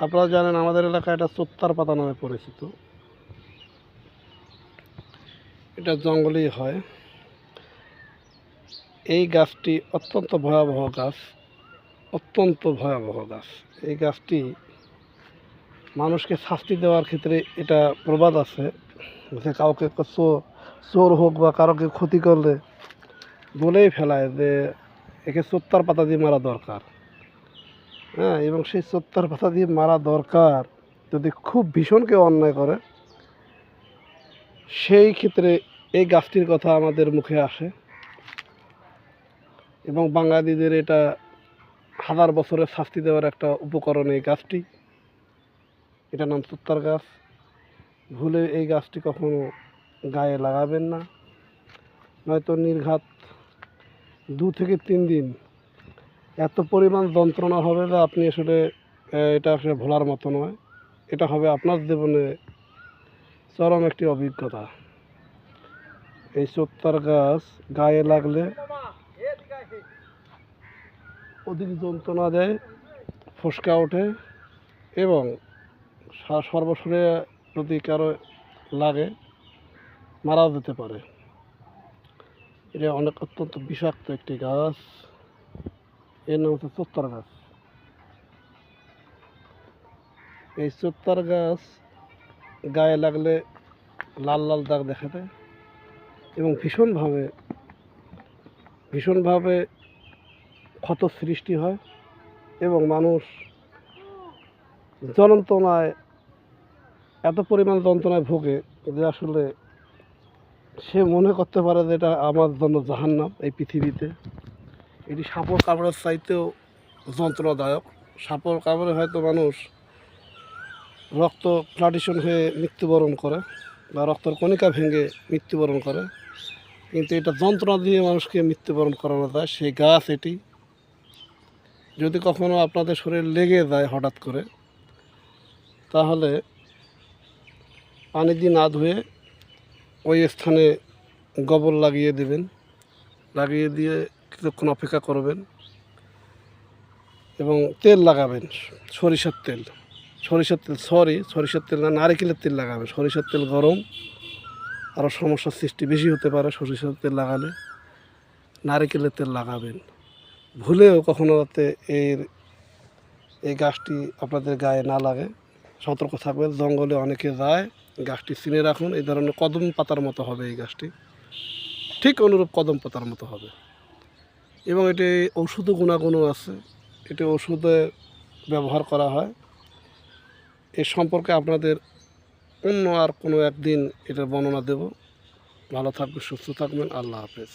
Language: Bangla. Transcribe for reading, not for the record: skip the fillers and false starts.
আপনারা জানেন আমাদের এলাকায় এটা চোত্তার পাতা নামে পরিচিত। এটা জঙ্গলেই হয়। এই গাছটি অত্যন্ত ভয়াবহ গাছ, অত্যন্ত ভয়াবহ গাছ। এই গাছটি মানুষকে শাস্তি দেওয়ার ক্ষেত্রে এটা প্রবাদ আছে যে কাউকে চোর হোক বা কারোকে ক্ষতি করলে বলেই ফেলায় যে একে চোত্তার পাতা দিয়ে মারা দরকার। হ্যাঁ, এবং সেই চোত্তার পাতা দিয়ে মারা দরকার যদি খুব ভীষণ কেউ অন্যায় করে, সেই ক্ষেত্রে এই গাছটির কথা আমাদের মুখে আসে এবং বাঙালিদের এটা হাজার বছরের শাস্তি দেওয়ার একটা উপকরণ এই গাছটি। এটার নাম চোত্তার গাছ। ভুলে এই গাছটি কখনো গায়ে লাগাবেন না, নয়তো নির্ঘাত 2 থেকে 3 দিন এত পরিমাণ যন্ত্রণা হবে যে আপনি আসলে এটা আসলে ভোলার মতো নয়। এটা হবে আপনার জীবনে চরম একটি অভিজ্ঞতা। এই চোত্তার গাছ গায়ে লাগলে অধিক যন্ত্রণা দেয়, ফোসকা ওঠে এবং সর্বশরীরে যদি কারো লাগে মারাও যেতে পারে। এটা অনেক অত্যন্ত বিষাক্ত একটি গাছ। এর নাম হচ্ছে চোত্তার গাছ। এই চোত্তার গাছ গায়ে লাগলে লাল লাল দাগ দেখা দেয় এবং ভীষণভাবে ক্ষত সৃষ্টি হয় এবং মানুষ যন্ত্রণায় এত পরিমাণ যন্ত্রণায় ভোগে যে আসলে সে মনে করতে পারে যে এটা আমার জন্য জাহান্নাম এই পৃথিবীতে। এটি সাপের কামড়ের চাইতেও যন্ত্রণাদায়ক। সাপের কামড়ে হয়তো মানুষ রক্ত ফ্লাডিশন হয়ে মৃত্যুবরণ করে বা রক্তের কণিকা ভেঙে মৃত্যুবরণ করে, কিন্তু এটা যন্ত্রণা দিয়ে মানুষকে মৃত্যুবরণ করানো যায়। সেই গাছ এটি। যদি কখনো আপনাদের শরীর লেগে যায় হঠাৎ করে, তাহলে পানি দিয়ে না ধুয়ে ওই স্থানে গোবর লাগিয়ে দেবেন, লাগিয়ে দিয়ে কিছুক্ষণ অপেক্ষা করবেন এবং তেল লাগাবেন, সরিষার তেল না, নারিকেলের তেল লাগাবেন। সরিষার তেল গরম, আরও সমস্যার সৃষ্টি বেশি হতে পারে সরিষার তেল লাগালে। নারিকেলের তেল লাগাবেন। ভুলেও কখনো যাতে এই গাছটি আপনাদের গায়ে না লাগে সতর্ক থাকবেন। জঙ্গলে অনেকে যায়, গাছটি চিনে রাখুন। এই ধরনের কদম পাতার মতো হবে এই গাছটি, ঠিক অনুরূপ কদম পাতার মতো হবে এবং এটি ঔষধি গুণাগুণও আছে। এটি ওষুধে ব্যবহার করা হয়। এ সম্পর্কে আপনাদের অন্য আর কোনো একদিন এটার বর্ণনা দেব। ভালো থাকবেন, সুস্থ থাকবেন। আল্লাহ হাফেজ।